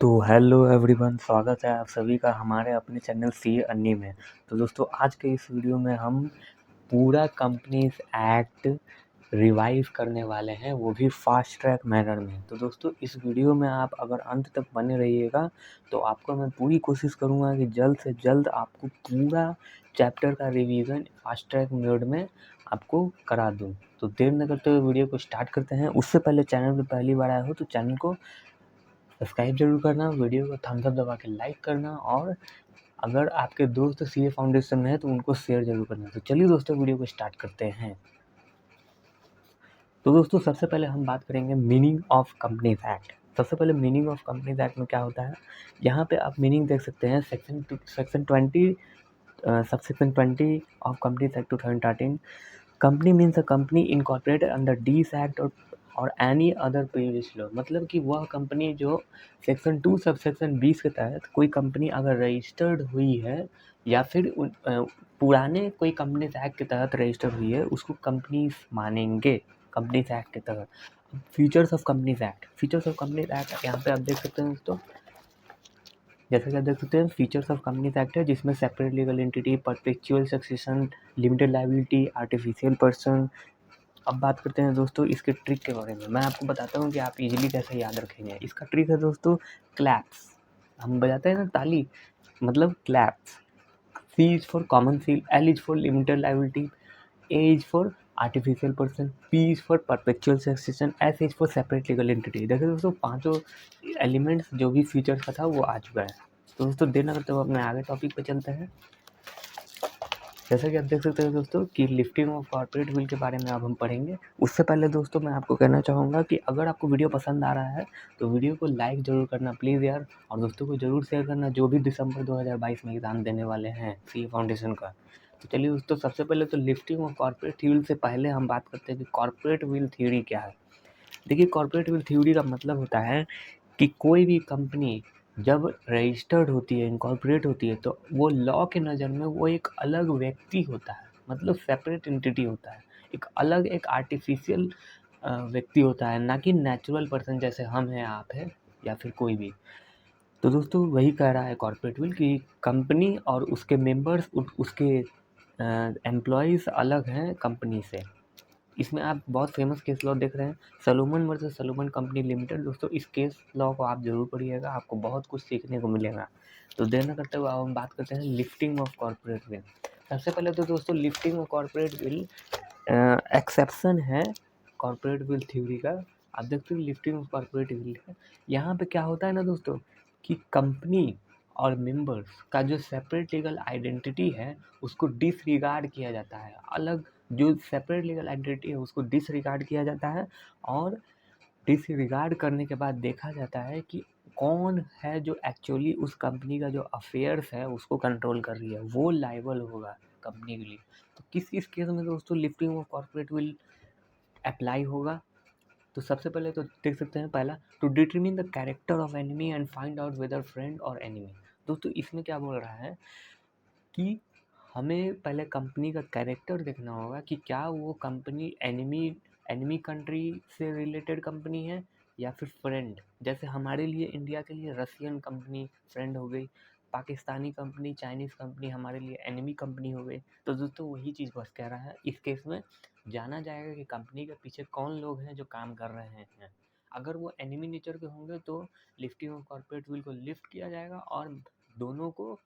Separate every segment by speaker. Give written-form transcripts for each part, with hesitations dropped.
Speaker 1: तो hello everyone, स्वागत है आप सभी का हमारे अपने चैनल सी अन्नी में। तो दोस्तों, आज के इस वीडियो में हम पूरा कंपनीज एक्ट रिवाइज करने वाले हैं, वो भी फास्ट ट्रैक मैनर में। तो दोस्तों, इस वीडियो में आप अगर अंत तक बने रहिएगा तो आपको मैं पूरी कोशिश करूँगा कि जल्द से जल्द आपको पूरा चैप्टर का रिवीजन फास्ट ट्रैक मोड में आपको करा दूँ। तो देर न करते हुए वीडियो को स्टार्ट करते हैं। उससे पहले चैनल पर पहली बार आए हो तो चैनल को सब्सक्राइब ज़रूर करना, वीडियो को थम्स अप दबा के लाइक करना, और अगर आपके दोस्त सीए फाउंडेशन में है तो उनको शेयर ज़रूर करना। तो चलिए दोस्तों, वीडियो को स्टार्ट करते हैं। तो दोस्तों, सबसे पहले हम बात करेंगे मीनिंग ऑफ कंपनीज एक्ट। सबसे पहले मीनिंग ऑफ कंपनीज एक्ट में क्या होता है, यहाँ पे आप मीनिंग देख सकते हैं। Section 20 subsection 20 of companies act 2013। Company means a company incorporated under this act और एनी अदर प्रीवियस लॉ। मतलब कि वह कंपनी जो सेक्शन 2 सबसेक्शन 20 के तहत कोई कंपनी अगर रजिस्टर्ड हुई है या फिर पुराने कोई कंपनीज एक्ट के तहत रजिस्टर्ड हुई है, उसको कंपनीज मानेंगे कंपनीज एक्ट के तहत। फीचर्स ऑफ कंपनीज एक्ट यहाँ पे आप देख सकते हैं दोस्तों। जैसा कि आप देख सकते हैं, फीचर्स ऑफ कंपनीज एक्ट है जिसमें separate legal entity, perpetual succession, limited liability, artificial person. अब बात करते हैं दोस्तों इसके ट्रिक के बारे में। मैं आपको बताता हूँ कि आप इजीली कैसे याद रखेंगे। इसका ट्रिक है दोस्तों क्लैप्स। हम बजाते हैं ना ताली, मतलब claps. C is for common seal, L is for limited liability, A is for artificial person, P is for perpetual succession, S is for separate legal entity. देखिए दोस्तों, पांचों एलिमेंट्स जो भी फीचर्स का था वो आ चुका है। तो दोस्तों, देर न करते हुए अपने आगे टॉपिक पे चलते हैं। जैसा कि आप देख सकते हैं दोस्तों कि लिफ्टिंग ऑफ कॉर्पोरेट विल के बारे में अब हम पढ़ेंगे। उससे पहले दोस्तों मैं आपको कहना चाहूँगा कि अगर आपको वीडियो पसंद आ रहा है तो वीडियो को लाइक ज़रूर करना प्लीज़ यार, और दोस्तों को ज़रूर शेयर करना जो भी दिसंबर 2022 में एग्ज़ाम देने वाले हैं सी फाउंडेशन का। तो चलिए दोस्तों, सबसे पहले तो lifting of corporate will say पहले हम बात करते हैं कि कॉर्पोरेट विल थ्योरी क्या है। देखिए, कॉर्पोरेट विल थ्योरी का मतलब होता है कि कोई भी कंपनी जब रजिस्टर्ड होती है, इनकॉर्पोरेट होती है, तो वो लॉ के नज़र में वो एक अलग व्यक्ति होता है, मतलब सेपरेट एंटिटी होता है, एक अलग एक आर्टिफिशियल व्यक्ति होता है, ना कि नेचुरल पर्सन जैसे हम हैं, आप हैं, या फिर कोई भी। तो दोस्तों, वही कह रहा है कॉर्पोरेट विल कि कंपनी और उसके मेंबर्स, उसके एम्प्लॉयज़ अलग हैं कंपनी से। इसमें आप बहुत फेमस केस लॉ देख रहे हैं, Salomon versus Salomon company limited. दोस्तों, इस केस लॉ को आप ज़रूर पढ़िएगा, आपको बहुत कुछ सीखने को मिलेगा। तो देर न करते हुए अब हम बात करते हैं लिफ्टिंग ऑफ कॉर्पोरेट विल। सबसे पहले तो दोस्तों, lifting of corporate will exception है कॉर्पोरेट विल थ्योरी का। आप देखते हो लिफ्टिंग ऑफ कॉर्पोरेट विल है, यहाँ पे क्या होता है ना दोस्तों कि कंपनी और मेंबर्स का जो सेपरेट लीगल आइडेंटिटी है उसको डिसरिगार्ड किया जाता है। अलग जो सेपरेट लीगल आइडेंटिटी है उसको डिसरिगार्ड किया जाता है, और डिसरिगार्ड करने के बाद देखा जाता है कि कौन है जो एक्चुअली उस कंपनी का जो अफेयर्स है उसको कंट्रोल कर रही है, वो लायबल होगा कंपनी के लिए। तो किस किस केस में दोस्तों lifting of corporate veil apply होगा। तो सबसे पहले तो देख सकते हैं, पहला, to determine the character of enemy and find out whether friend और एनिमी। दोस्तों, इसमें क्या बोल रहा है कि हमें पहले कंपनी का कैरेक्टर देखना होगा कि क्या वो कंपनी एनिमी कंट्री से रिलेटेड कंपनी है या फिर फ्रेंड। जैसे हमारे लिए, इंडिया के लिए रशियन कंपनी फ्रेंड हो गई, पाकिस्तानी कंपनी, चाइनीज़ कंपनी हमारे लिए एनिमी कंपनी हो गई। तो दोस्तों, वही चीज़ बस कह रहा है, इस केस में जाना जाएगा कि कंपनी के पीछे कौन लोग हैं जो काम कर रहे हैं। अगर वो एनिमी नेचर के होंगे तो लिफ्टिंग ऑफ कॉर्पोरेट विल को लिफ्ट किया जाएगा और दोनों को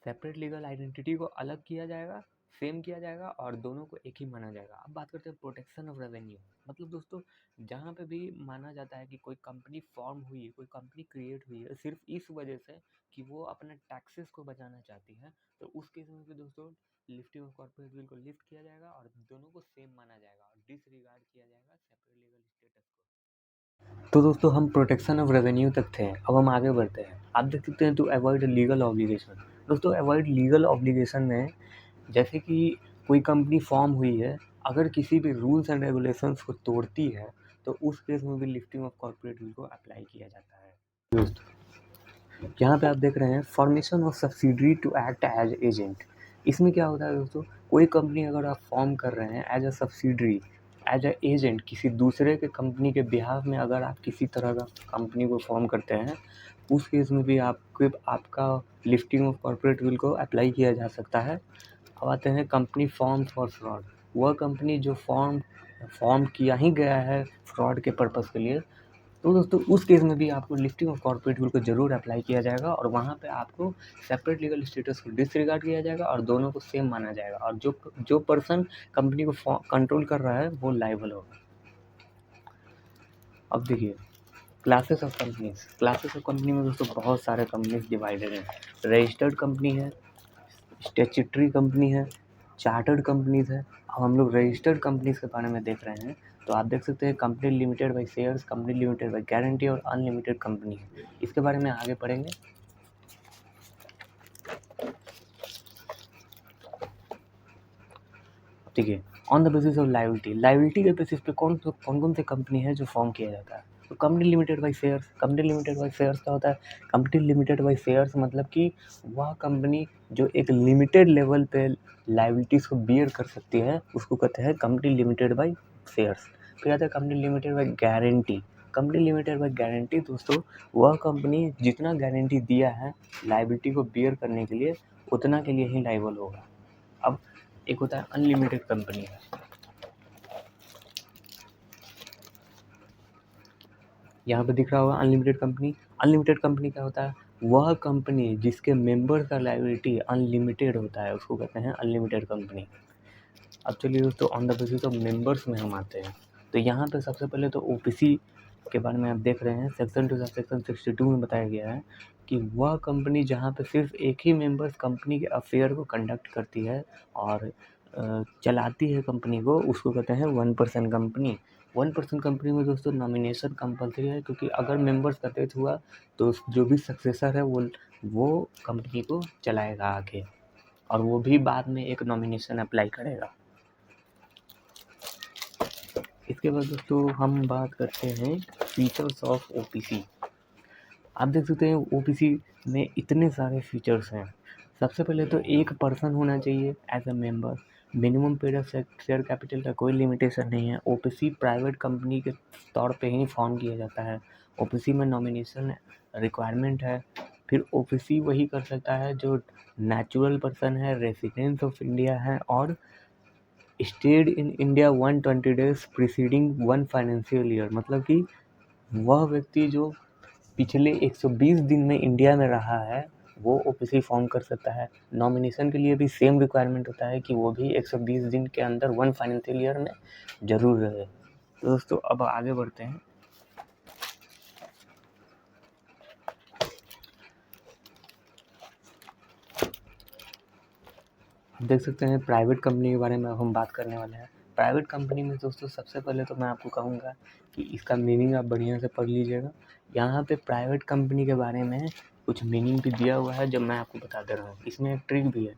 Speaker 1: सेपरेट लीगल आइडेंटिटी को अलग किया जाएगा, सेम किया जाएगा, और दोनों को एक ही माना जाएगा। अब बात करते हैं प्रोटेक्शन ऑफ रेवेन्यू। मतलब दोस्तों, जहाँ पे भी माना जाता है कि कोई कंपनी फॉर्म हुई है, कोई कंपनी क्रिएट हुई है सिर्फ इस वजह से कि वो अपने टैक्सेस को बचाना चाहती है, तो उस केस में भी दोस्तों लिफ्टिंग ऑफ कॉर्पोरेट विल को लिफ्ट किया जाएगा और दोनों को सेम माना जाएगा और डिसरिगार्ड किया जाएगा सेपरेट लीगल स्टेटस को। तो दोस्तों, हम प्रोटेक्शन ऑफ रेवेन्यू तक थे, अब हम आगे बढ़ते हैं। आप देख सकते हैं, टू अवॉइड लीगल ऑब्लिगेशन। दोस्तों, अवॉइड लीगल ऑब्लिगेशन में जैसे कि कोई कंपनी फॉर्म हुई है, अगर किसी भी रूल्स एंड रेगुलेशंस को तोड़ती है तो उस केस में भी लिफ्टिंग ऑफ कॉर्पोरेट विल को अप्लाई किया जाता है। दोस्तों, यहाँ पे आप देख रहे हैं formation of subsidiary to act as agent. इसमें क्या होता है दोस्तों, कोई कंपनी अगर आप फॉर्म कर रहे हैं as a subsidiary, as a agent किसी दूसरे के कंपनी के बिहाफ में अगर आप किसी तरह का कंपनी को फॉर्म करते हैं, उस केस में भी आपका लिफ्टिंग ऑफ कॉर्पोरेट विल को अप्लाई किया जा सकता है। अब आते हैं कंपनी फॉर्म फॉर फ्रॉड। वह कंपनी जो फॉर्म किया ही गया है फ्रॉड के पर्पज़ के लिए, तो दोस्तों उस केस में भी आपको लिफ्टिंग ऑफ कॉर्पोरेट विल को ज़रूर अप्लाई किया जाएगा और वहाँ पे आपको सेपरेट लीगल स्टेटस को डिसरिगार्ड किया जाएगा और दोनों को सेम माना जाएगा और जो पर्सन कंपनी को कंट्रोल कर रहा है वो लायबल होगा। अब देखिए क्लासेस ऑफ कंपनी में दोस्तों बहुत सारे कंपनीज डिवाइडेड हैं। रजिस्टर्ड कंपनी है, स्टैट्यूटरी कंपनी है, चार्टर्ड कंपनीज है। अब हम लोग रजिस्टर्ड कंपनीज के बारे में देख रहे हैं, तो आप देख सकते हैं company limited by shares, company limited by guarantee और अनलिमिटेड कंपनी है। इसके बारे में आगे पढ़ेंगे। ठीक है, on the basis of liability के बेसिस पे कौन कौन से कंपनी है जो फॉर्म किया जाता है। तो कंपनी लिमिटेड बाय शेयर्स क्या होता है? कंपनी लिमिटेड बाय शेयर्स मतलब कि वह कंपनी जो एक लिमिटेड लेवल पे लाइबिलिटीज को बियर कर सकती है उसको कहते हैं कंपनी लिमिटेड बाय शेयर्स। फिर आता है company limited by guarantee. Company limited by guarantee दोस्तों वह कंपनी जितना गारंटी दिया है लाइबिलिटी को बियर करने के लिए उतना के लिए ही लायबल होगा। अब एक होता है अनलिमिटेड कंपनी। यहाँ पे दिख रहा होगा अनलिमिटेड कंपनी क्या होता है? वह कंपनी जिसके मेंबर का लायबिलिटी अनलिमिटेड होता है उसको कहते हैं अनलिमिटेड कंपनी। अब चलिए दोस्तों on the basis of members में हम आते हैं। तो यहाँ पे सबसे पहले तो ओपीसी के बारे में आप देख रहे हैं। सेक्शन 2 सेक्शन 62 में बताया गया है कि वह कंपनी जहाँ पे सिर्फ एक ही मेंबर्स कंपनी के अफेयर को कंडक्ट करती है और चलाती है कंपनी को, उसको कहते हैं 1% कंपनी। 1% कंपनी में दोस्तों नॉमिनेशन कंपलसरी है, क्योंकि अगर मेंबर्स का डेथ हुआ तो जो भी सक्सेसर है वो कंपनी को चलाएगा आगे और वो भी बाद में एक नॉमिनेशन अप्लाई करेगा। इसके बाद दोस्तों हम बात करते हैं फीचर्स ऑफ ओपीसी। आप देख सकते हैं ओपीसी में इतने सारे फीचर्स हैं। सबसे पहले तो एक पर्सन होना चाहिए as a member. Minimum paid of share capital का कोई लिमिटेशन नहीं है। ओपीसी प्राइवेट कंपनी के तौर पे ही फॉर्म किया जाता है। ओपीसी में नॉमिनेशन रिक्वायरमेंट है। फिर ओपीसी वही कर सकता है जो नेचुरल पर्सन है, रेसिडेंस ऑफ इंडिया है और stayed in India 120 days preceding 1 financial year. मतलब कि वह व्यक्ति जो पिछले 120 दिन में इंडिया में रहा है वो ओपीसी फॉर्म कर सकता है। नॉमिनेशन के लिए भी सेम रिक्वायरमेंट होता है कि वो भी 120 दिन के अंदर 1 फाइनेंशियल ईयर में जरूर रहे। तो दोस्तों अब आगे बढ़ते हैं। देख सकते हैं प्राइवेट कंपनी के बारे में हम बात करने वाले हैं। प्राइवेट कंपनी में दोस्तों सबसे पहले तो मैं आपको कहूँगा कि इसका मीनिंग आप बढ़िया से पढ़ लीजिएगा। यहाँ पे प्राइवेट कंपनी के बारे में कुछ मीनिंग भी दिया हुआ है जब मैं आपको बता दे रहा हूँ। इसमें एक ट्रिक भी है।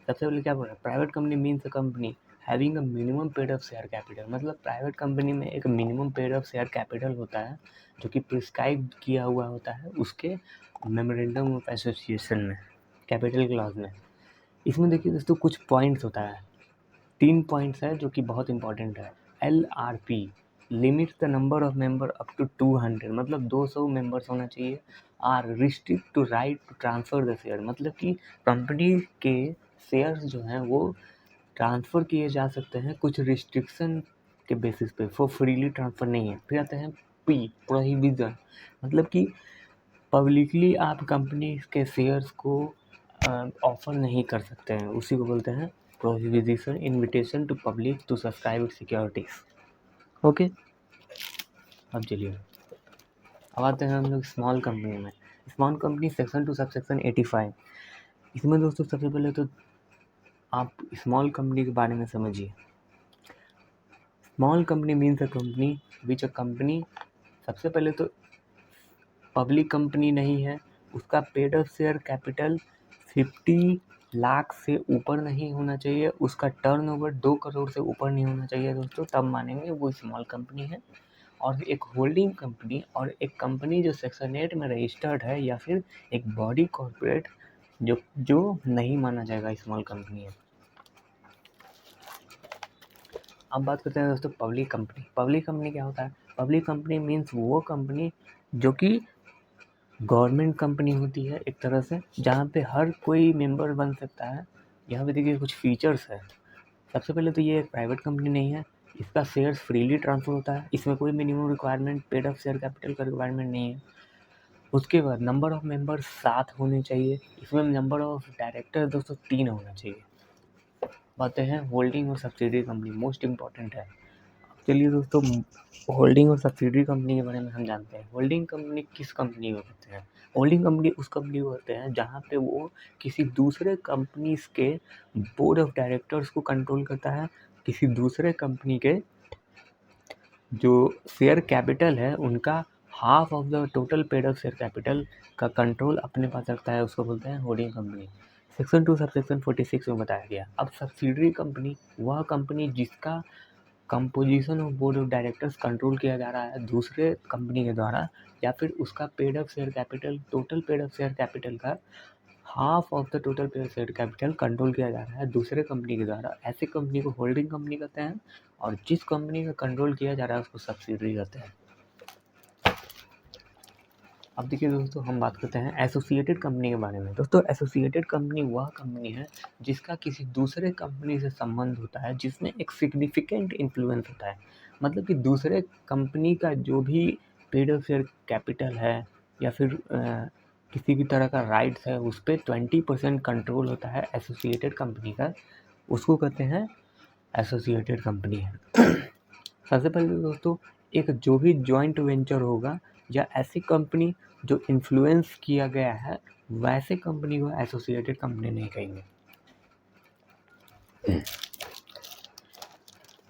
Speaker 1: सबसे पहले क्या बोल रहा है? Private company means a company having a minimum paid of share capital. मतलब प्राइवेट कंपनी में एक minimum paid of share capital होता है जो कि प्रिस्क्राइब किया हुआ होता है उसके मेमोरेंडम ऑफ एसोसिएशन में, कैपिटल क्लॉज में। इसमें देखिए दोस्तों कुछ पॉइंट्स होता है, 3 पॉइंट्स है जो कि बहुत इंपॉर्टेंट है। LRP limit the number of member up to 200, मतलब 200 मेंबर्स होना चाहिए। R restrict to right to transfer the share, मतलब कि कंपनी के शेयर्स जो हैं वो ट्रांसफ़र किए जा सकते हैं कुछ रिस्ट्रिक्शन के बेसिस पे, फॉर फ्रीली ट्रांसफ़र नहीं है। फिर आते हैं P प्रोहिबिशन, मतलब कि पब्लिकली आप कंपनी के शेयर्स को ऑफर नहीं कर सकते हैं, उसी को बोलते हैं prohibition invitation to public to subscribe securities. Okay, अब चलिए अब आते हैं हम लोग स्मॉल कंपनी में। Small company section 2 subsection 85। इसमें दोस्तों सबसे पहले तो आप स्मॉल कंपनी के बारे में समझिए। Small company means a company which a company, सबसे पहले तो पब्लिक कंपनी नहीं है, उसका paid of share capital 50 lakh से ऊपर नहीं होना चाहिए, उसका टर्नओवर 2 करोड़ से ऊपर नहीं होना चाहिए दोस्तों, तब मानेंगे वो स्मॉल कंपनी है। और एक होल्डिंग कंपनी और एक कंपनी जो सेक्शन 8 में रजिस्टर्ड है या फिर एक बॉडी कॉर्पोरेट जो नहीं माना जाएगा स्मॉल कंपनी है। अब बात करते हैं दोस्तों पब्लिक कंपनी। पब्लिक कंपनी क्या होता है? पब्लिक कंपनी मीन्स वो कंपनी जो कि गवर्नमेंट कंपनी होती है एक तरह से, जहाँ पे हर कोई मेंबर बन सकता है। यहाँ पे देखिए कुछ फीचर्स है। सबसे पहले तो ये एक प्राइवेट कंपनी नहीं है, इसका शेयर्स फ्रीली ट्रांसफर होता है, इसमें कोई minimum requirement paid up share capital का रिक्वायरमेंट नहीं है। उसके बाद नंबर ऑफ मेंबर्स 7 होने चाहिए, इसमें नंबर ऑफ डायरेक्टर दोस्तों 3 होना चाहिए। बातें हैं होल्डिंग और सब्सिडरी कंपनी, मोस्ट इंपॉर्टेंट है। चलिए दोस्तों, होल्डिंग और सब्सिडरी कंपनी के बारे में हम जानते हैं। होल्डिंग कंपनी किस कंपनी को कहते हैं? होल्डिंग कंपनी उस कंपनी को कहते हैं जहाँ पे वो किसी दूसरे कंपनीज के बोर्ड ऑफ डायरेक्टर्स को कंट्रोल करता है, किसी दूसरे कंपनी के जो शेयर कैपिटल है उनका half of the total paid of share capital का कंट्रोल अपने पास रखता है, उसको बोलते हैं होल्डिंग कंपनी। सेक्शन 2 सबसेक्शन 46 में बताया गया। अब सब्सिडरी कंपनी वह कंपनी जिसका composition of board of directors control किया जा रहा है दूसरे कंपनी के द्वारा, या फिर उसका paid up share capital, total paid up share capital का half of the total paid share capital control किया जा रहा है दूसरे कंपनी के द्वारा, ऐसी कंपनी को होल्डिंग कंपनी कहते हैं। और जिस कंपनी का कंट्रोल किया जा रहा है उसको सब्सिडरी कहते हैं। अब देखिए दोस्तों, हम बात करते हैं एसोसिएटेड कंपनी के बारे में। दोस्तों एसोसिएटेड कंपनी वह कंपनी है जिसका किसी दूसरे कंपनी से संबंध होता है, जिसमें एक सिग्निफिकेंट इन्फ्लुएंस होता है। मतलब कि दूसरे कंपनी का जो भी पेड अप शेयर कैपिटल है या फिर किसी भी तरह का राइट्स है, उस पर 20% कंट्रोल होता है एसोसिएटेड कंपनी का, उसको कहते हैं एसोसिएटेड कंपनी है। सबसे पहले दोस्तों, एक जो भी जॉइंट वेंचर होगा या ऐसी कंपनी जो इन्फ्लुएंस किया गया है, वैसे कंपनी को एसोसिएटेड कंपनी नहीं कहेंगे।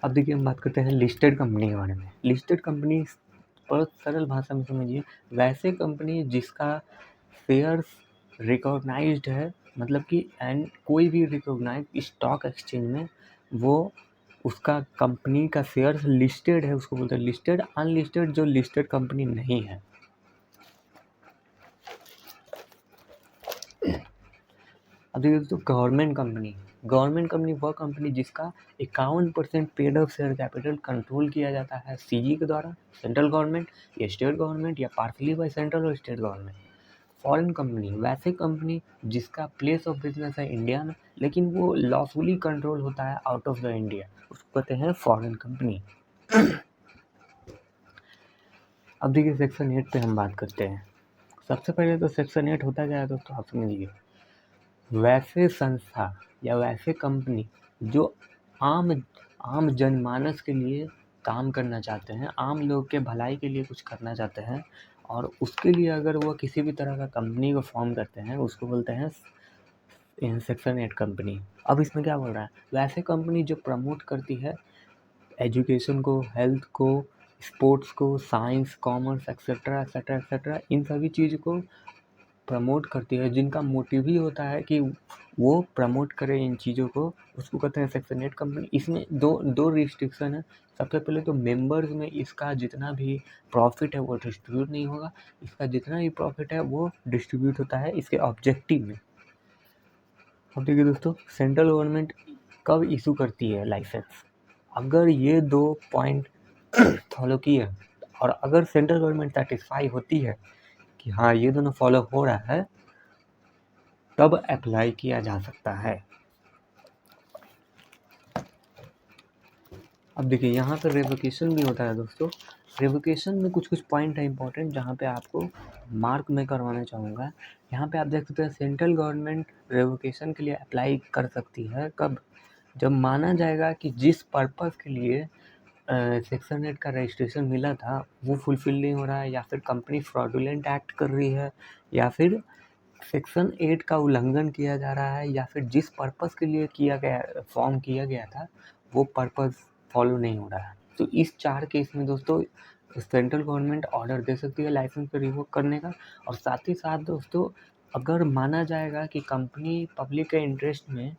Speaker 1: अब देखिए, हम बात करते हैं लिस्टेड कंपनी के बारे में। लिस्टेड कंपनी बहुत सरल भाषा में समझिए, वैसे कंपनी जिसका शेयर्स रिकॉग्नाइज्ड है, मतलब कि एंड कोई भी रिकॉग्नाइज्ड स्टॉक एक्सचेंज में वो उसका कंपनी का शेयर्स लिस्टेड है, उसको बोलते हैं लिस्टेड। अनलिस्टेड जो लिस्टेड कंपनी नहीं है। अब देखिए दोस्तों, गवर्नमेंट कंपनी वह कंपनी जिसका 51% paid up share capital control किया जाता है सीजी के द्वारा, सेंट्रल गवर्नमेंट या स्टेट गवर्नमेंट या पार्टली बाय सेंट्रल और स्टेट गवर्नमेंट। फॉरेन कंपनी वैसे कंपनी जिसका प्लेस ऑफ बिजनेस है इंडिया में, लेकिन वो लॉफुली कंट्रोल होता है आउट ऑफ द इंडिया, उसको कहते हैं फॉरेन कंपनी। अब देखिए सेक्शन 8 पे हम बात करते हैं। सबसे पहले तो सेक्शन 8 होता क्या है दोस्तों, आप समझिए। वैसे संस्था या वैसे कंपनी जो आम जनमानस के लिए काम करना चाहते हैं, आम लोग के भलाई के लिए कुछ करना चाहते हैं, और उसके लिए अगर वो किसी भी तरह का कंपनी को फॉर्म करते हैं, उसको बोलते हैं सेक्शन 8 कंपनी। अब इसमें क्या बोल रहा है? वैसे कंपनी जो प्रमोट करती है एजुकेशन को, हेल्थ को, स्पोर्ट्स को, science, commerce etcetera etcetera etcetera, इन सभी चीज़ को प्रमोट करती है, जिनका मोटिव ही होता है कि वो प्रमोट करें इन चीज़ों को, उसको कहते हैं सेक्शन 8 कंपनी। इसमें दो रिस्ट्रिक्शन है। सबसे पहले तो मेंबर्स में इसका जितना भी प्रॉफिट है वो डिस्ट्रीब्यूट नहीं होगा, इसका जितना भी प्रॉफिट है वो डिस्ट्रीब्यूट होता है इसके ऑब्जेक्टिव में। अब देखिए दोस्तों, सेंट्रल गवर्नमेंट कब इशू करती है लाइसेंस? अगर ये 2 पॉइंट फॉलो किए और अगर सेंट्रल गवर्नमेंट सेटिस्फाई होती है कि हाँ ये दोनों फॉलो हो रहा है, तब अप्लाई किया जा सकता है। अब देखिए, यहाँ पर रेवोकेशन भी होता है दोस्तों। रेवोकेशन में कुछ पॉइंट है इंपॉर्टेंट, जहाँ पे आपको मार्क मैं करवाना चाहूँगा। यहाँ पे आप देख सकते हैं सेंट्रल गवर्नमेंट रेवोकेशन के लिए अप्लाई कर सकती है कब? जब माना जाएगा कि जिस पर्पज़ के लिए सेक्शन 8 का रजिस्ट्रेशन मिला था वो फुलफिल नहीं हो रहा है, या फिर कंपनी फ्रॉडुलेंट एक्ट कर रही है, या फिर सेक्शन 8 का उल्लंघन किया जा रहा है, या फिर जिस पर्पज़ के लिए फॉर्म किया गया था वो पर्पज़ फॉलो नहीं हो रहा है। तो इस 4 केस में दोस्तों सेंट्रल गवर्नमेंट ऑर्डर दे सकती है लाइसेंस को रिवोक करने का। और साथ ही साथ दोस्तों, अगर माना जाएगा कि कंपनी पब्लिक के इंटरेस्ट में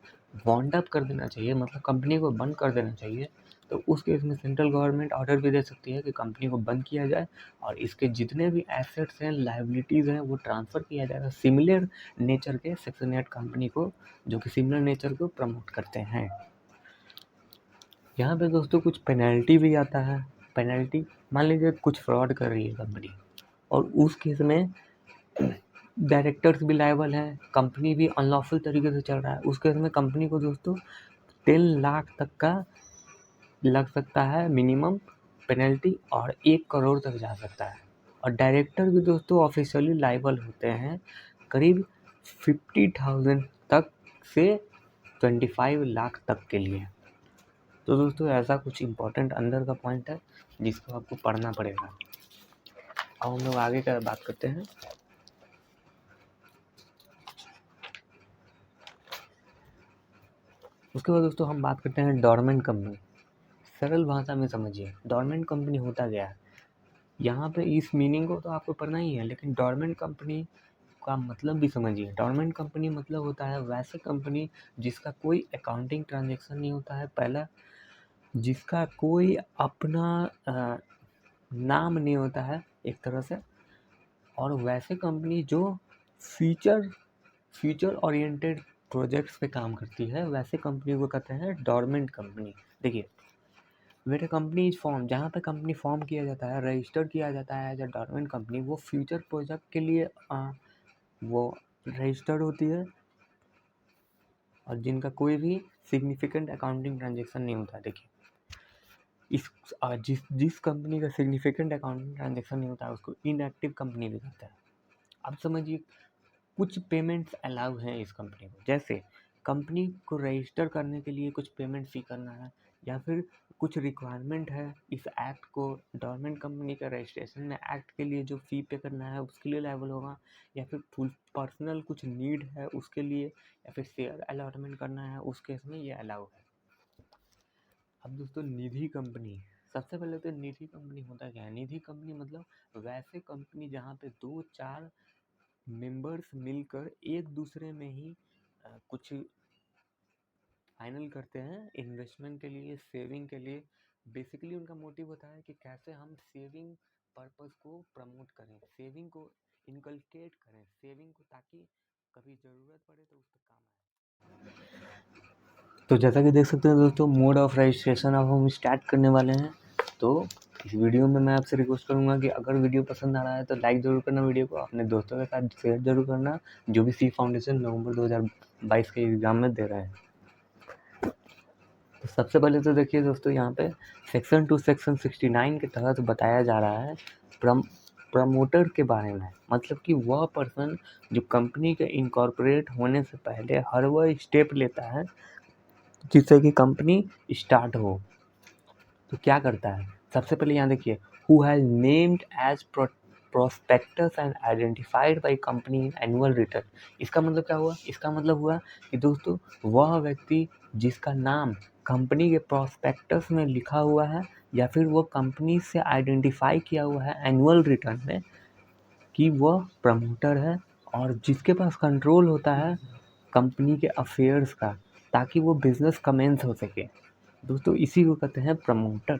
Speaker 1: वाउंड अप कर देना चाहिए, मतलब कंपनी को बंद कर देना चाहिए, तो उस केस में सेंट्रल गवर्नमेंट ऑर्डर भी दे सकती है कि कंपनी को बंद किया जाए और इसके जितने भी एसेट्स हैं, लायबिलिटीज़ हैं, वो ट्रांसफ़र किया जाएगा सिमिलर नेचर के सेक्शन 8 कंपनी को, जो कि सिमिलर नेचर को प्रमोट करते हैं। यहाँ पे दोस्तों कुछ पेनल्टी भी आता है। पेनल्टी, मान लीजिए कुछ फ्रॉड कर रही है कंपनी, और उस केस में डायरेक्टर्स भी लायबल हैं, कंपनी भी अनलॉफुल तरीके से चल रहा है, उस केस में कंपनी को दोस्तों 10 लाख तक का लग सकता है मिनिमम पेनल्टी, और 1 करोड़ तक जा सकता है। और डायरेक्टर भी दोस्तों ऑफिशियली लायबल होते हैं करीब 50,000 तक से 25 लाख तक के लिए। तो दोस्तों ऐसा कुछ इम्पोर्टेंट अंदर का पॉइंट है जिसको आपको पढ़ना पड़ेगा। अब हम लोग आगे का बात करते हैं। उसके बाद दोस्तों हम बात करते हैं डोरमेंट कंपनी। सरल भाषा में समझिए, डोरमेंट कंपनी होता क्या है। यहाँ पे इस मीनिंग को तो आपको पढ़ना ही है, लेकिन डोरमेंट कंपनी का मतलब भी समझिए। डोरमेंट कंपनी मतलब होता है वैसे कंपनी जिसका कोई अकाउंटिंग ट्रांजेक्शन नहीं होता है, पहला जिसका कोई अपना नाम नहीं होता है एक तरह से, और वैसे कंपनी जो फ्यूचर ओरिएंटेड प्रोजेक्ट्स पे काम करती है, वैसे कंपनी को कहते हैं डोरमेंट कंपनी। देखिए, वेर कंपनी इज फॉर्म, जहाँ पे कंपनी फॉर्म किया जाता है, रजिस्टर किया जाता है एज अ डोरमेंट कंपनी, वो फ्यूचर प्रोजेक्ट के लिए वो रजिस्टर्ड होती है, और जिनका कोई भी सिग्निफिकेंट अकाउंटिंग ट्रांजेक्शन नहीं होता। देखिए, जिस कंपनी का सिग्निफिकेंट अकाउंटिंग ट्रांजेक्शन नहीं होता है उसको इनएक्टिव कंपनी भी कहते हैं। अब समझिए, कुछ पेमेंट्स अलाउ हैं इस कंपनी को, जैसे कंपनी को रजिस्टर करने के लिए कुछ पेमेंट फ़ी करना है, या फिर कुछ रिक्वायरमेंट है इस एक्ट को, डोरमेंट कंपनी का रजिस्ट्रेशन में एक्ट के लिए जो फ़ी पे करना है उसके लिए लायबल होगा, या फिर फुल पर्सनल कुछ नीड है उसके लिए, या फिर शेयर अलॉटमेंट करना है, उस केस में ये अलाउ है। अब दोस्तों निधि कंपनी, सबसे पहले तो निधि कंपनी होता क्या है। निधि कंपनी मतलब वैसे कंपनी जहाँ पे 2-4 मेंबर्स मिलकर एक दूसरे में ही कुछ फाइनल करते हैं इन्वेस्टमेंट के लिए, सेविंग के लिए। बेसिकली उनका मोटिव होता है कि कैसे हम सेविंग पर्पस को प्रमोट करें, सेविंग को इनकलकेट करें, सेविंग को, ताकि कभी ज़रूरत पड़े तो उस पर काम आए। तो जैसा कि देख सकते हैं दोस्तों, मोड ऑफ रजिस्ट्रेशन अब हम स्टार्ट करने वाले हैं। तो इस वीडियो में मैं आपसे रिक्वेस्ट करूंगा कि अगर वीडियो पसंद आ रहा है तो लाइक ज़रूर करना, वीडियो को अपने दोस्तों के साथ शेयर जरूर करना, जो भी सी फाउंडेशन नवंबर 2022 के एग्ज़ाम में दे रहे हैं। तो सबसे पहले तो देखिए दोस्तों, यहाँ पे सेक्शन 2 सेक्शन 69 के तहत बताया जा रहा है प्रमोटर के बारे में। मतलब कि वह पर्सन जो कंपनी के इनकॉर्पोरेट होने से पहले हर वह स्टेप लेता है जिससे कि कंपनी स्टार्ट हो। तो क्या करता है, सबसे पहले यहाँ देखिए, who has named as prospectus and identified by company in annual return. इसका मतलब क्या हुआ, इसका मतलब हुआ कि दोस्तों वह व्यक्ति जिसका नाम कंपनी के प्रोस्पेक्टस में लिखा हुआ है, या फिर वो कंपनी से आइडेंटिफाई किया हुआ है एनुअल रिटर्न में कि वह प्रमोटर है, और जिसके पास कंट्रोल होता है कंपनी के अफेयर्स का, ताकि वो बिजनेस कमेंस हो सके। दोस्तों इसी को कहते हैं प्रमोटर।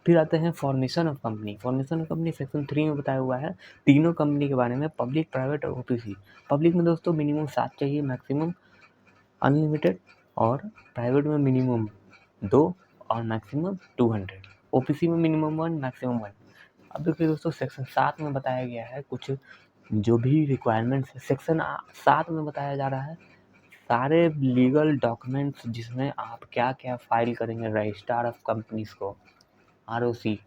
Speaker 1: फिर आते हैं formation of company. Formation of company section 3 में बताया हुआ है तीनों कंपनी के बारे में, पब्लिक, प्राइवेट और ओपीसी। पब्लिक में दोस्तों मिनिमम 7 चाहिए, मैक्सिमम अनलिमिटेड, और प्राइवेट में मिनिमम 2 और मैक्सिमम 200, ओपीसी में मिनिमम 1 मैक्सिमम 1। अब देखिए दोस्तों, सेक्शन 7 में बताया गया है कुछ जो भी रिक्वायरमेंट्स है। सेक्शन 7 में बताया जा रहा है सारे लीगल डॉक्यूमेंट्स जिसमें आप क्या क्या फाइल करेंगे रजिस्ट्रार ऑफ कंपनीज को, आरओसी।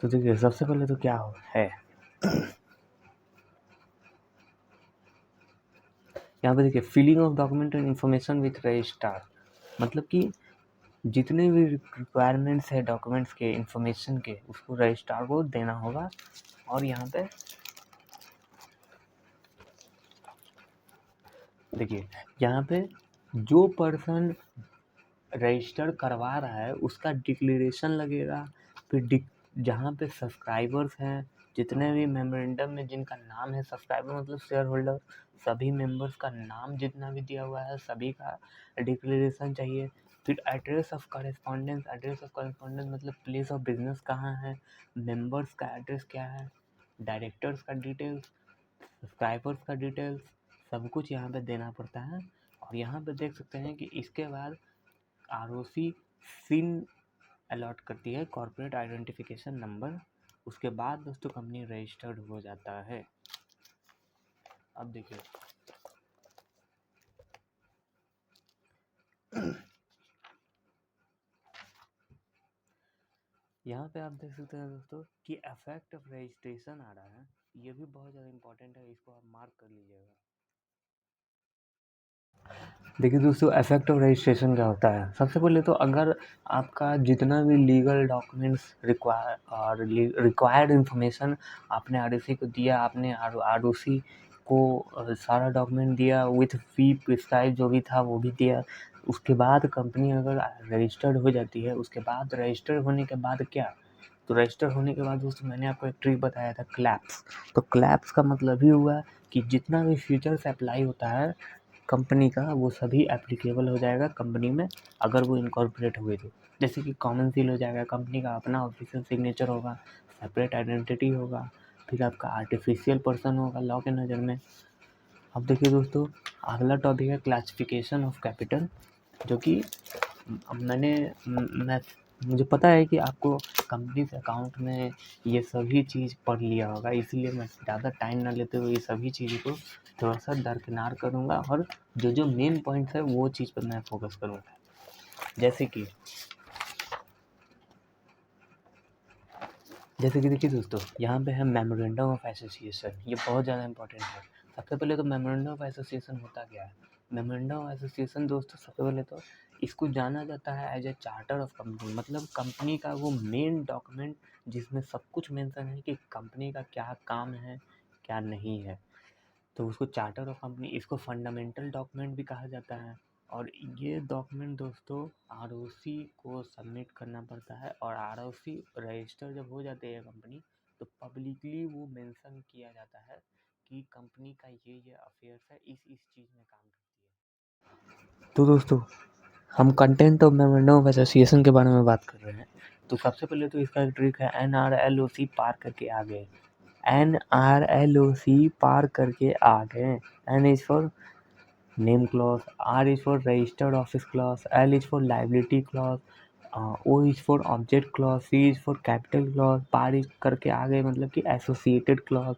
Speaker 1: तो देखिए सबसे पहले तो क्या है, यहाँ पे देखिए filing of document and information with registrar. मतलब कि जितने भी रिक्वायरमेंट्स है डॉक्यूमेंट्स के, इंफॉर्मेशन के, उसको रजिस्ट्रार को देना होगा। और यहाँ पे देखिए, यहाँ पे जो पर्सन रजिस्टर करवा रहा है उसका डिक्लेरेशन लगेगा। फिर जहाँ पे सब्सक्राइबर्स हैं, जितने भी मेमोरेंडम में जिनका नाम है, सब्सक्राइबर मतलब शेयर होल्डर, सभी मेंबर्स का नाम जितना भी दिया हुआ है सभी का डिक्लेरेशन चाहिए। फिर address of correspondence, address of correspondence मतलब प्लेस ऑफ बिजनेस कहाँ है, मेंबर्स का एड्रेस क्या है, डायरेक्टर्स का डिटेल्स, सब्सक्राइबर्स का डिटेल्स, सब कुछ यहाँ पे देना पड़ता है। और यहाँ पे देख सकते हैं कि इसके बाद ROC सिन अलॉट करती है, कॉर्पोरेट आइडेंटिफिकेशन नंबर। उसके बाद दोस्तों कंपनी रजिस्टर्ड हो जाता है। अब देखिए यहाँ पे आप देख सकते हैं दोस्तों कि इफेक्ट ऑफ रजिस्ट्रेशन आ रहा है, ये भी बहुत ज़्यादा इंपॉर्टेंट है, इसको आप मार्क कर लीजिएगा। देखिए दोस्तों, इफेक्ट ऑफ रजिस्ट्रेशन क्या होता है। सबसे पहले तो अगर आपका जितना भी लीगल डॉक्यूमेंट्स रिक्वायर्ड इन्फॉर्मेशन आपने ROC को दिया, आपने ROC को सारा डॉक्यूमेंट दिया विथ फी प्रिस्क्राइब जो भी था वो भी दिया, उसके बाद कंपनी अगर रजिस्टर्ड हो जाती है, उसके बाद रजिस्टर्ड होने के बाद क्या, तो रजिस्टर होने के बाद दोस्तों मैंने आपको एक ट्रिक बताया था, क्लैप्स। तो क्लैप्स का मतलब ही हुआ कि जितना भी फीचर्स अप्लाई होता है कंपनी का, वो सभी एप्लीकेबल हो जाएगा कंपनी में, अगर वो इनकॉर्पोरेट हुए तो। जैसे कि कॉमन सील हो जाएगा, कंपनी का अपना ऑफिशियल सिग्नेचर होगा, सेपरेट आइडेंटिटी होगा, फिर आपका आर्टिफिशियल पर्सन होगा लॉ के नज़र में। अब देखिए दोस्तों, अगला टॉपिक है क्लासिफिकेशन ऑफ कैपिटल, जो कि मुझे पता है कि आपको कंपनी के अकाउंट में ये सभी चीज़ पढ़ लिया होगा, इसलिए मैं ज़्यादा टाइम ना लेते हुए ये सभी चीज़ को थोड़ा सा दरकिनार करूँगा और जो मेन पॉइंट्स है वो चीज़ पर मैं फोकस करूँगा। जैसे कि देखिए दोस्तों, यहाँ पे है मेमोरेंडम ऑफ एसोसिएशन, ये बहुत ज़्यादा इंपॉर्टेंट है। सबसे पहले तो मेमोरेंडम ऑफ एसोसिएशन होता क्या है। मेमोरेंडम ऑफ एसोसिएशन दोस्तों, सबसे पहले तो इसको जाना जाता है as a charter of company, मतलब कंपनी का वो मेन डॉक्यूमेंट जिसमें सब कुछ मेंशन है कि कंपनी का क्या काम है क्या नहीं है, तो उसको चार्टर ऑफ कंपनी, इसको फंडामेंटल डॉक्यूमेंट भी कहा जाता है। और ये डॉक्यूमेंट दोस्तों ROC को सबमिट करना पड़ता है, और ROC रजिस्टर जब हो जाती है कंपनी, तो पब्लिकली वो मेंशन किया जाता है कि कंपनी का ये अफेयर्स है, इस चीज़ में काम करती है। तो दोस्तों, हम content of memorandum of association के बारे में बात कर रहे हैं। तो सबसे पहले तो इसका एक ट्रिक है, NRLOC पार करके आ गए, NRLOC पार करके आ गए। N is for name clause, R is for registered office clause, L is for liability clause, O is for object clause, C is for capital clause, पार करके आ गए मतलब कि associated clause।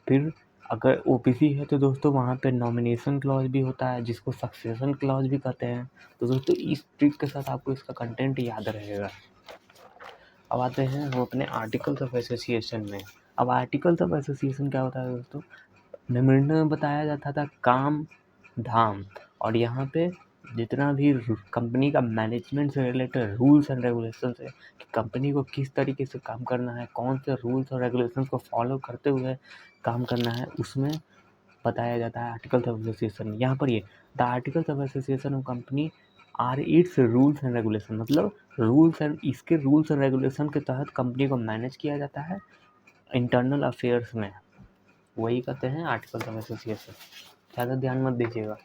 Speaker 1: फिर अगर OPC है तो दोस्तों वहाँ पे नॉमिनेशन क्लॉज भी होता है, जिसको सक्सेशन क्लॉज भी कहते हैं। तो दोस्तों इस ट्रिक के साथ आपको इसका कंटेंट याद रहेगा। अब आते हैं हम अपने आर्टिकल्स ऑफ एसोसिएशन में। अब आर्टिकल्स ऑफ एसोसिएशन क्या होता है दोस्तों, मेमोरेंडम में बताया जाता था काम धाम, और यहाँ पे जितना भी कंपनी का मैनेजमेंट से रिलेटेड रूल्स एंड रेगुलेशंस है कि कंपनी को किस तरीके से काम करना है, कौन से रूल्स और रेगुलेशंस को फॉलो करते हुए काम करना है, उसमें बताया जाता है आर्टिकल्स ऑफ एसोसिएशन। यहाँ पर ये the articles of association of company are its rules and regulation, मतलब इसके रूल्स एंड रेगुलेशन के तहत कंपनी को मैनेज किया जाता है इंटरनल अफेयर्स में, वही कहते हैं आर्टिकल्स ऑफ एसोसिएशन। ज़्यादा ध्यान मत दीजिएगा।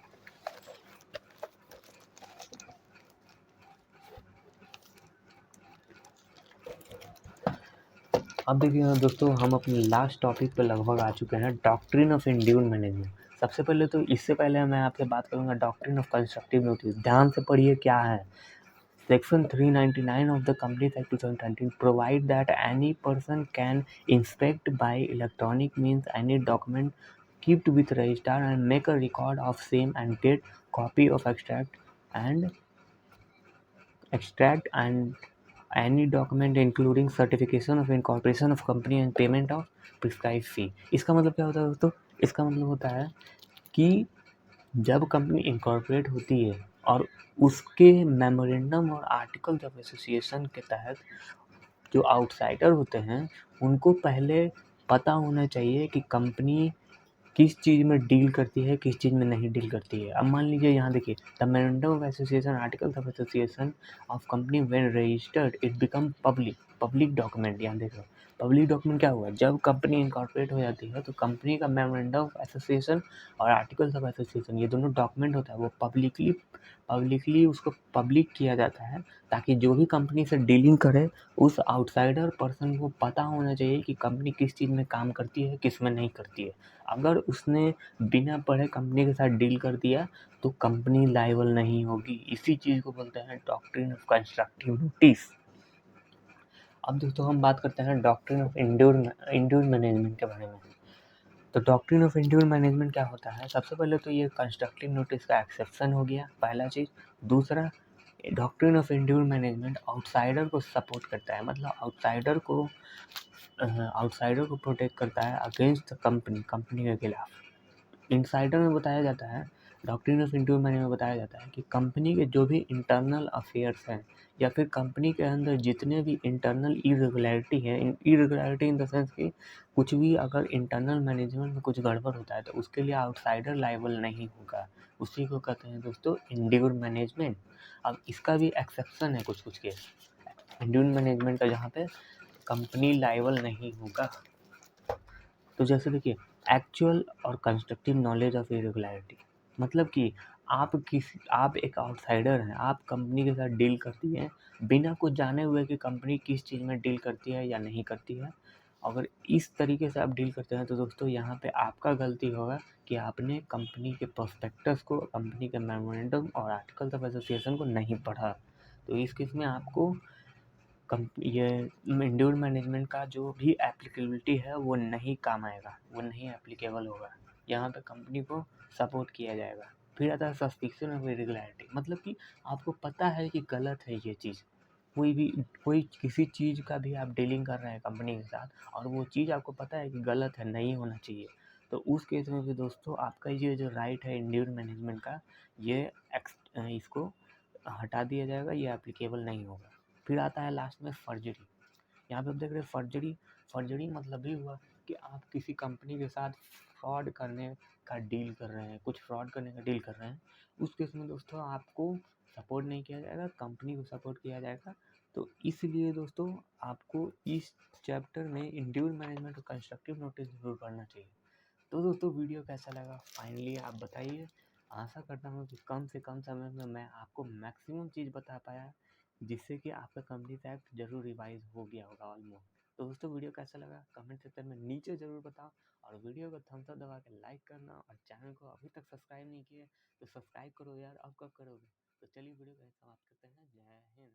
Speaker 1: अब देखिए दोस्तों, हम अपने लास्ट टॉपिक पे लगभग आ चुके हैं, डॉक्ट्रिन ऑफ इंड्यूड मैनेजमेंट। सबसे पहले तो इससे पहले मैं आपसे बात करूंगा डॉक्ट्रिन ऑफ कंस्ट्रक्टिव नोटिस। ध्यान से पढ़िए क्या है। Section 399 of the Companies Act 2013 provide that any person can inspect by electronic means any document kept with registrar and make a record of same and get copy of extract and any document including certification of incorporation of company and payment of prescribed fee। इसका मतलब क्या होता है दोस्तों, इसका मतलब होता है कि जब कंपनी इनकॉर्पोरेट होती है और उसके मेमोरेंडम और आर्टिकल्स ऑफ एसोसिएशन के तहत जो आउटसाइडर होते हैं उनको पहले पता होना चाहिए कि कंपनी किस चीज़ में डील करती है, किस चीज़ में नहीं डील करती है। अब मान लीजिए यहाँ देखिए, the memorandum of association articles of association of company when registered it become public. Public document, यहाँ देखो पब्लिक डॉक्यूमेंट क्या हुआ, जब कंपनी इनकॉर्पोरेट हो जाती है तो कंपनी का मेमोरेंडम ऑफ एसोसिएशन और आर्टिकल्स ऑफ एसोसिएशन, ये दोनों डॉक्यूमेंट होता है वो पब्लिकली उसको पब्लिक किया जाता है, ताकि जो भी कंपनी से डीलिंग करे उस आउटसाइडर पर्सन को पता होना चाहिए कि कंपनी किस चीज़ में काम करती है, किस में नहीं करती है। अगर उसने बिना पढ़े कंपनी के साथ डील कर दिया तो कंपनी लायबल नहीं होगी। इसी चीज़ को बोलते हैं डॉक्ट्रिन ऑफ कंस्ट्रक्टिव नोटिस। अब दोस्तों हम बात करते हैं डॉक्ट्रिन ऑफ इंड्यूर मैनेजमेंट के बारे में। तो डॉक्ट्रिन ऑफ इंड्यूर मैनेजमेंट क्या होता है, सबसे पहले तो ये कंस्ट्रक्टिव नोटिस का एक्सेप्शन हो गया, पहला चीज़। दूसरा, डॉक्ट्रिन ऑफ इंड्यूर मैनेजमेंट आउटसाइडर को सपोर्ट करता है, मतलब आउटसाइडर को प्रोटेक्ट करता है अगेंस्ट कंपनी के खिलाफ। इनसाइडर में बताया जाता है, डॉक्ट्रिन ऑफ इंड्यूर मैनेजमेंट में बताया जाता है कि कंपनी के जो भी इंटरनल अफेयर्स हैं या फिर कंपनी के अंदर जितने भी इंटरनल इरेगुलरिटी है, इरेगुलरिटी इन द सेंस कि कुछ भी अगर इंटरनल मैनेजमेंट में कुछ गड़बड़ होता है तो उसके लिए आउटसाइडर लायबल नहीं होगा। उसी को कहते हैं दोस्तों इंड्यूर मैनेजमेंट। अब इसका भी एक्सेप्शन है कुछ केस इंड्यूर मैनेजमेंट का, जहाँ पे कंपनी लायबल नहीं होगा। तो जैसे देखिए, एक्चुअल और कंस्ट्रक्टिव नॉलेज ऑफ इरेगुलरिटी, मतलब कि आप एक आउटसाइडर हैं, आप कंपनी के साथ डील करती हैं बिना कुछ जाने हुए कि कंपनी किस चीज़ में डील करती है या नहीं करती है। अगर इस तरीके से आप डील करते हैं तो दोस्तों यहाँ पे आपका गलती होगा कि आपने कंपनी के प्रोस्पेक्टस को, कंपनी के मेमोरेंडम और आर्टिकल्स ऑफ एसोसिएशन को नहीं पढ़ा। तो इस केस में आपको ये इंड्यूर मैनेजमेंट का जो भी एप्लीकेबिलिटी है वो नहीं काम आएगा, वो नहीं एप्लीकेबल होगा। यहाँ पे कंपनी को सपोर्ट किया जाएगा। फिर आता है सस्पिशन ऑफ इरेगुलरिटी, मतलब कि आपको पता है कि गलत है ये चीज़, कोई किसी चीज़ का भी आप डीलिंग कर रहे हैं कंपनी के साथ और वो चीज़ आपको पता है कि गलत है, नहीं होना चाहिए, तो उस केस में भी दोस्तों आपका ये जो राइट है इंड्यूर मैनेजमेंट का, ये इसको हटा दिया जाएगा, ये एप्लीकेबल नहीं होगा। फिर आता है लास्ट में फर्जरी। यहाँ पे आप देख रहे हैं फर्जरी मतलब ही हुआ कि आप किसी कंपनी के साथ फ्रॉड करने का डील कर रहे हैं, कुछ फ्रॉड करने का डील कर रहे हैं। उस केस में दोस्तों आपको सपोर्ट नहीं किया जाएगा, कंपनी को सपोर्ट किया जाएगा। तो इसलिए दोस्तों आपको इस चैप्टर में इंड्यूर मैनेजमेंट और कंस्ट्रक्टिव नोटिस जरूर पढ़ना चाहिए। तो दोस्तों वीडियो कैसा लगा फाइनली आप बताइए। आशा करता हूँ कि कम से कम समय में मैं आपको मैक्सिमम चीज़ बता पाया, जिससे कि आपका कंप्लीट एक्ट जरूर रिवाइज हो गया होगा ऑलमोस्ट। तो दोस्तों वीडियो कैसा लगा कमेंट सेक्शन में नीचे ज़रूर बताओ, और वीडियो को थम्स अप दबा के लाइक करना, और चैनल को अभी तक सब्सक्राइब नहीं किए तो सब्सक्राइब करो यार, अब कब करोगे। तो चलिए वीडियो को समाप्त करते हैं। जय हिंद।